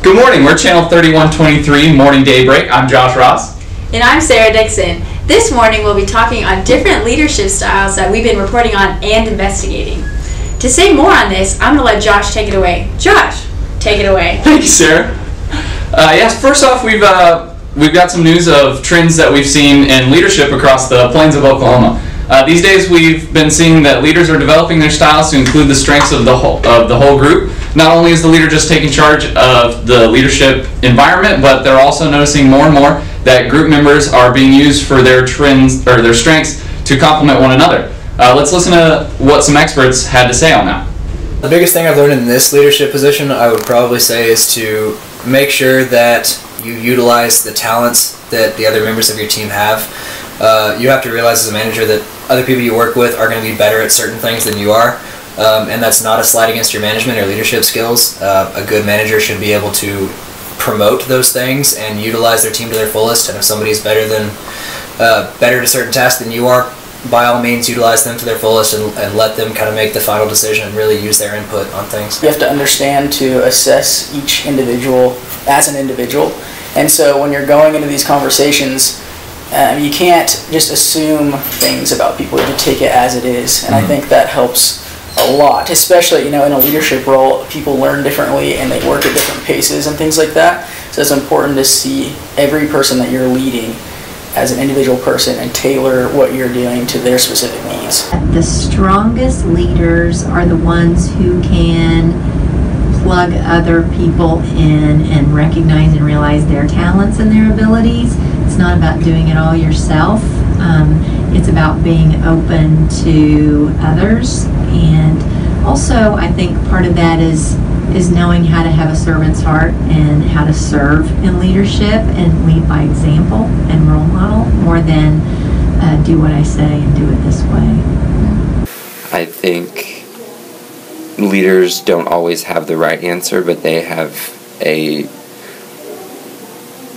Good morning, we're Channel 3123 Morning Daybreak. I'm Josh Ross. And I'm Sarah Dixon. This morning we'll be talking on different leadership styles that we've been reporting on and investigating. To say more on this, I'm going to let Josh take it away. Josh, take it away. Thank you, Sarah. Yes, first off, we've got some news of trends that we've seen in leadership across the plains of Oklahoma. These days we've been seeing that leaders are developing their styles to include the strengths of the whole group. Not only is the leader just taking charge of the leadership environment, but they're also noticing more and more that group members are being used for their trends or their strengths to complement one another. Let's listen to what some experts had to say on that. The biggest thing I've learned in this leadership position, I would probably say, is to make sure that you utilize the talents that the other members of your team have. You have to realize as a manager that other people you work with are going to be better at certain things than you are, and that's not a slight against your management or leadership skills. A good manager should be able to promote those things and utilize their team to their fullest, and if somebody's better at a certain task than you are, by all means utilize them to their fullest and let them kind of make the final decision and really use their input on things. You have to understand to assess each individual as an individual, and so when you're going into these conversations, you can't just assume things about people. You have to take it as it is, and I think that helps a lot, especially in a leadership role. People learn differently and they work at different paces and things like that, so it's important to see every person that you're leading as an individual person and tailor what you're doing to their specific needs. The strongest leaders are the ones who can plug other people in and recognize and realize their talents and their abilities. It's not about doing it all yourself. It's about being open to others, and also I think part of that is knowing how to have a servant's heart and how to serve in leadership and lead by example and role model more than do what I say and do it this way. I think leaders don't always have the right answer, but they have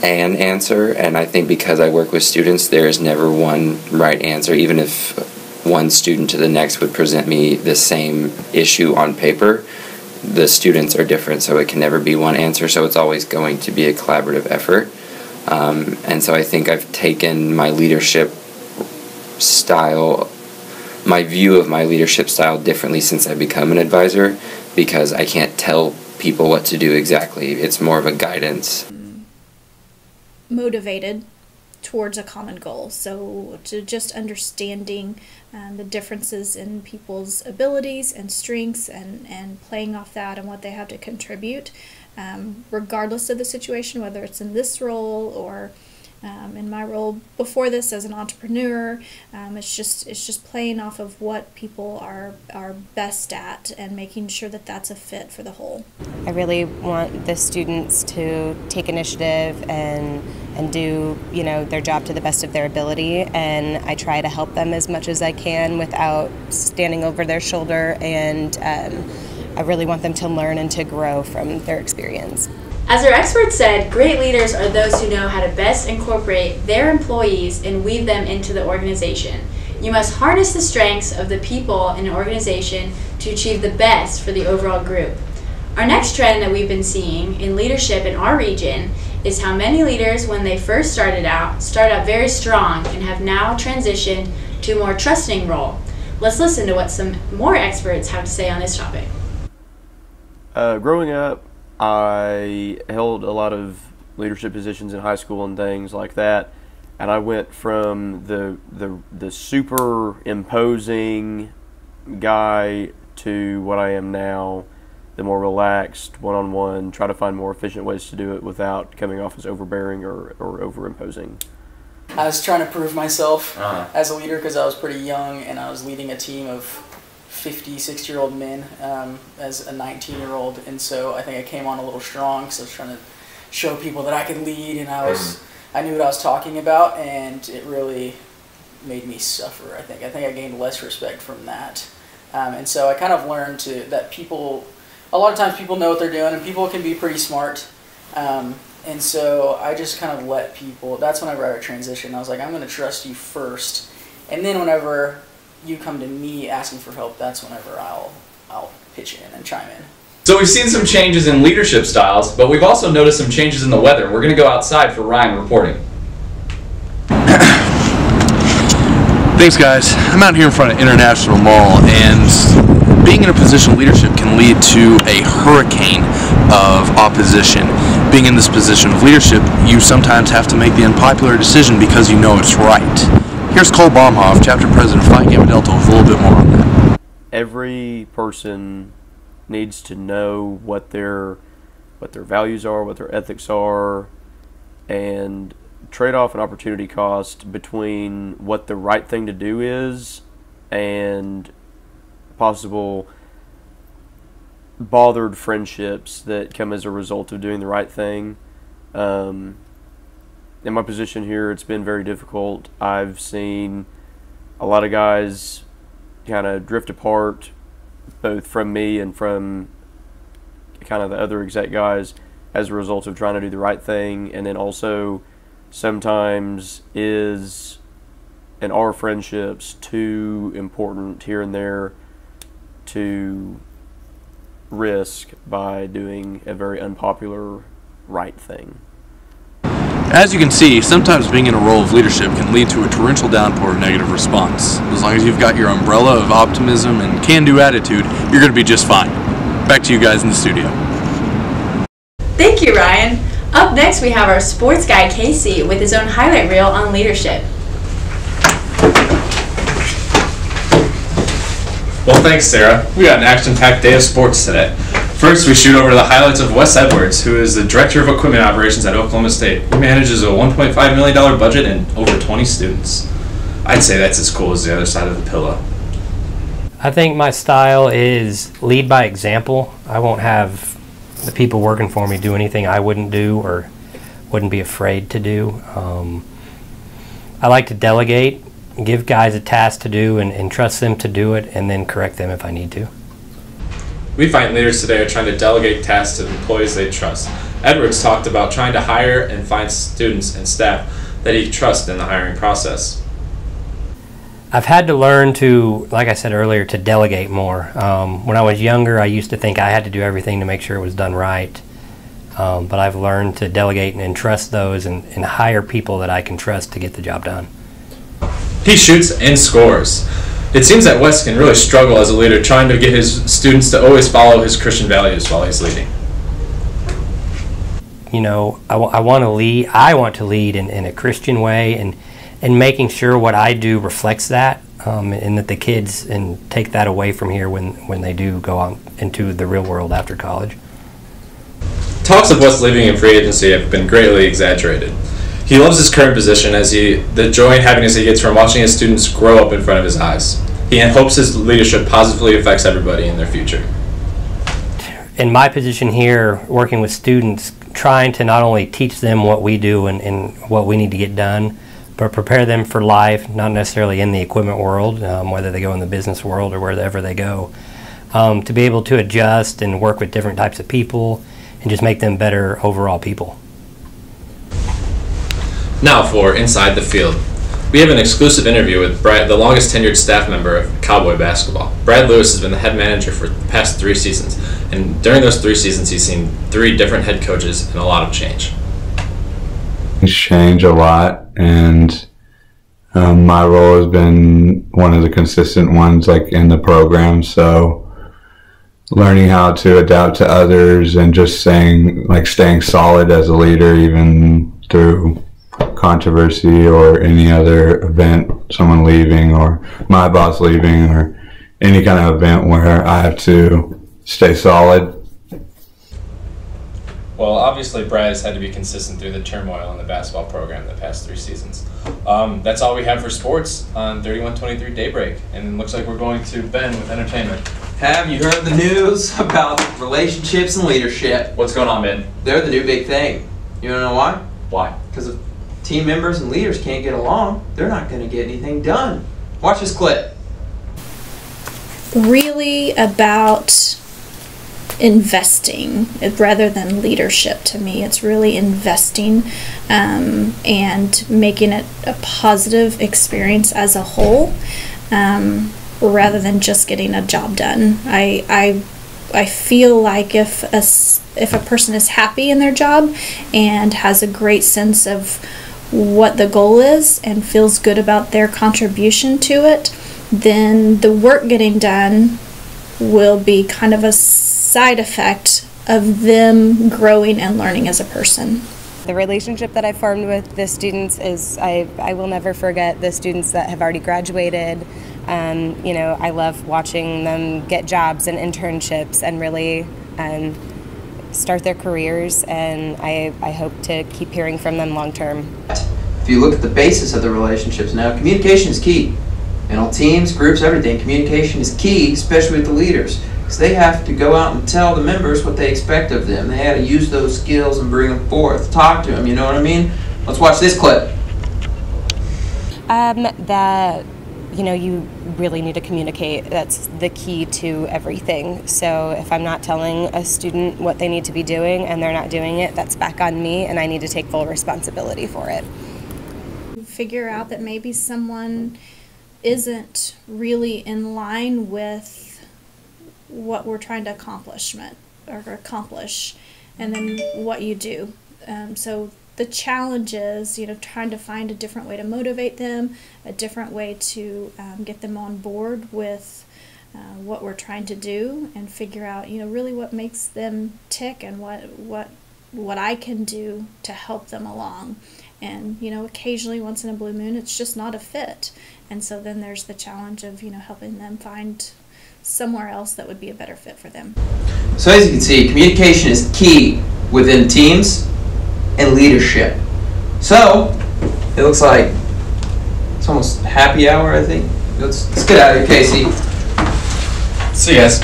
an answer, and I think because I work with students, there is never one right answer. Even if one student to the next would present me the same issue on paper, the students are different, so it can never be one answer, so it's always going to be a collaborative effort. And so I think I've taken my leadership style, my view of my leadership style differently since I've become an advisor, because I can't tell people what to do exactly. It's more of a guidance. Motivated towards a common goal, so to just understanding the differences in people's abilities and strengths and playing off that and what they have to contribute, regardless of the situation, whether it's in this role or in my role before this as an entrepreneur. It's just playing off of what people are best at and making sure that that's a fit for the whole. I really want the students to take initiative and do their job to the best of their ability, and I try to help them as much as I can without standing over their shoulder, and I really want them to learn and to grow from their experience. As our experts said, great leaders are those who know how to best incorporate their employees and weave them into the organization. You must harness the strengths of the people in an organization to achieve the best for the overall group. Our next trend that we've been seeing in leadership in our region is how many leaders, when they first start out very strong and have now transitioned to a more trusting role. Let's listen to what some more experts have to say on this topic. Growing up, I held a lot of leadership positions in high school and things like that, and I went from the super imposing guy to what I am now, the more relaxed, one-on-one, try to find more efficient ways to do it without coming off as overbearing or over-imposing. I was trying to prove myself as a leader because I was pretty young and I was leading a team of 50, 60-year-old men as a 19-year-old, and so I think I came on a little strong because I was trying to show people that I could lead, and I knew what I was talking about, and it really made me suffer. I think I gained less respect from that, and so I kind of learned that a lot of times people know what they're doing, and people can be pretty smart, and so I just kind of let people. That's whenever I transitioned. I was like, I'm going to trust you first, and then whenever you come to me asking for help, that's whenever I'll pitch in and chime in. So we've seen some changes in leadership styles, but we've also noticed some changes in the weather. We're going to go outside for Ryan reporting. Thanks, guys. I'm out here in front of International Mall, and being in a position of leadership can lead to a hurricane of opposition. Being in this position of leadership, you sometimes have to make the unpopular decision because you know it's right. Here's Cole Baumhoff, chapter president of Phi Gamma Delta, with a little bit more on that. Every person needs to know what their values are, what their ethics are, and trade off an opportunity cost between what the right thing to do is and possible bothered friendships that come as a result of doing the right thing. In my position here, it's been very difficult. I've seen a lot of guys kind of drift apart, both from me and from kind of the other exec guys, as a result of trying to do the right thing. And then also sometimes is in our friendships too important here and there to risk by doing a very unpopular right thing. As you can see, sometimes being in a role of leadership can lead to a torrential downpour of negative response. As long as you've got your umbrella of optimism and can-do attitude, you're going to be just fine. Back to you guys in the studio. Thank you, Ryan. Up next, we have our sports guy, Casey, with his own highlight reel on leadership. Well, thanks, Sarah. We got an action-packed day of sports today. First, we shoot over to the highlights of Wes Edwards, who is the Director of Equipment Operations at Oklahoma State. He manages a $1.5 million budget and over 20 students. I'd say that's as cool as the other side of the pillow. I think my style is lead by example. I won't have the people working for me do anything I wouldn't do or wouldn't be afraid to do. I like to delegate, give guys a task to do and trust them to do it, and then correct them if I need to. We find leaders today are trying to delegate tasks to employees they trust. Edwards talked about trying to hire and find students and staff that he trusts in the hiring process. I've had to learn to, like I said earlier, to delegate more. When I was younger, I used to think I had to do everything to make sure it was done right. But I've learned to delegate and trust those and hire people that I can trust to get the job done. He shoots and scores. It seems that Wes can really struggle as a leader trying to get his students to always follow his Christian values while he's leading. You know, I want to lead in a Christian way and making sure what I do reflects that, and that the kids and take that away from here when they do go out into the real world after college. Talks of Wes leaving in free agency have been greatly exaggerated. He loves his current position as the joy and happiness he gets from watching his students grow up in front of his eyes. He hopes his leadership positively affects everybody in their future. In my position here, working with students, trying to not only teach them what we do and what we need to get done, but prepare them for life, not necessarily in the equipment world, whether they go in the business world or wherever they go, to be able to adjust and work with different types of people and just make them better overall people. Now for Inside the Field. We have an exclusive interview with Brad, the longest tenured staff member of Cowboy basketball. Brad Lewis has been the head manager for the past 3 seasons, and during those 3 seasons he's seen 3 different head coaches and a lot of change. Things change a lot, and my role has been one of the consistent ones in the program, so learning how to adapt to others and just staying solid as a leader even through controversy or any other event, someone leaving or my boss leaving or any kind of event where I have to stay solid. Well, obviously Brad has had to be consistent through the turmoil in the basketball program the past 3 seasons. That's all we have for sports on 3123 Daybreak, and it looks like we're going to Ben with entertainment. Have you heard the news about relationships and leadership? What's going on, Ben? They're the new big thing. You wanna know why? Why? Because if team members and leaders can't get along, they're not going to get anything done. Watch this clip. Really about investing rather than leadership to me. It's really investing and making it a positive experience as a whole rather than just getting a job done. I I feel like if a person is happy in their job and has a great sense of what the goal is and feels good about their contribution to it, then the work getting done will be kind of a side effect of them growing and learning as a person. The relationship that I formed with the students is, I will never forget the students that have already graduated. You know, I love watching them get jobs and internships and really start their careers, and I hope to keep hearing from them long term. If you look at the basis of the relationships now, communication is key. In all teams, groups, everything, communication is key, especially with the leaders. Because they have to go out and tell the members what they expect of them. They have to use those skills and bring them forth. Talk to them, you know what I mean? Let's watch this clip. That, you know, you really need to communicate. That's the key to everything. So if I'm not telling a student what they need to be doing and they're not doing it, that's back on me, and I need to take full responsibility for it. Figure out that maybe someone isn't really in line with what we're trying to accomplish, and then what you do. So the challenge is, you know, trying to find a different way to motivate them, a different way to get them on board with what we're trying to do, and figure out, you know, really what makes them tick and what I can do to help them along. And, you know, occasionally, once in a blue moon, it's just not a fit. And so then there's the challenge of, you know, helping them find somewhere else that would be a better fit for them. So as you can see, communication is key within teams and leadership. So, it looks like it's almost happy hour, I think. Let's get out of here, Casey. See you guys.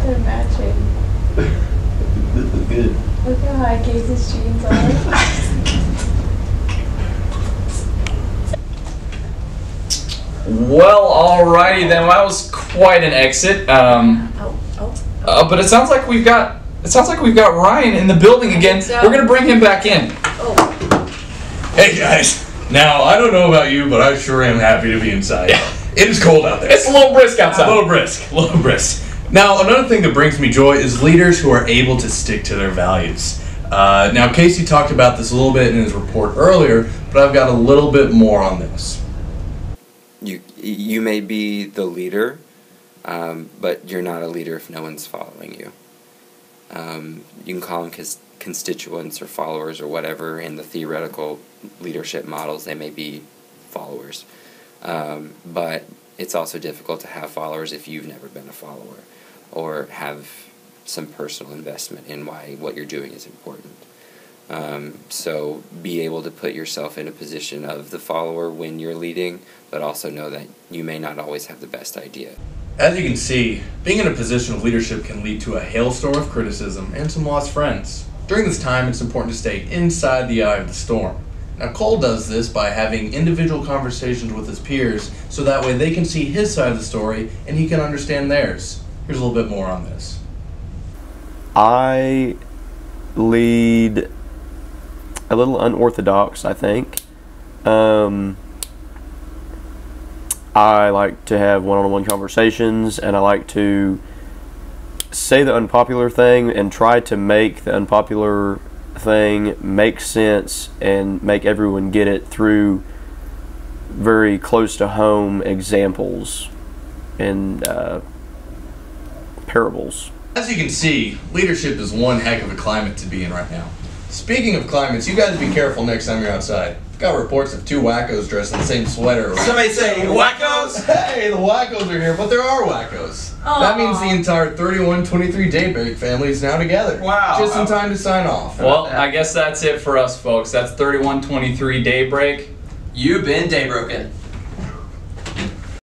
They're matching. This is good. Look how high Casey's jeans are. Well, alrighty then. That was quite an exit. But it sounds like we've got Ryan in the building again. So. We're gonna bring him back in. Hey guys, now I don't know about you, but I sure am happy to be inside. It is cold out there. It's a little brisk outside. A little brisk. Now, another thing that brings me joy is leaders who are able to stick to their values. Now, Casey talked about this a little bit in his report earlier, but I've got a little bit more on this. You may be the leader, but you're not a leader if no one's following you. You can call them constituents or followers or whatever. In the theoretical leadership models, they may be followers. But it's also difficult to have followers if you've never been a follower or have some personal investment in why what you're doing is important. So be able to put yourself in a position of the follower when you're leading, but also know that you may not always have the best idea. As you can see, being in a position of leadership can lead to a hailstorm of criticism and some lost friends. During this time, it's important to stay inside the eye of the storm. Now, Cole does this by having individual conversations with his peers so that way they can see his side of the story and he can understand theirs. Here's a little bit more on this. I lead a little unorthodox, I think. I like to have one-on-one conversations, and I like to say the unpopular thing and try to make the unpopular thing make sense and make everyone get it through very close to home examples and parables. As you can see, leadership is one heck of a climate to be in right now. Speaking of climates, you guys be careful next time you're outside. I've got reports of two wackos dressed in the same sweater. Somebody say wackos? Hey, the wackos are here, but there are wackos. Aww. That means the entire 3123 DayBreak family is now together. Wow. Just in time to sign off. Well, I guess that's it for us, folks. That's 3123 DayBreak. You've been DayBroken.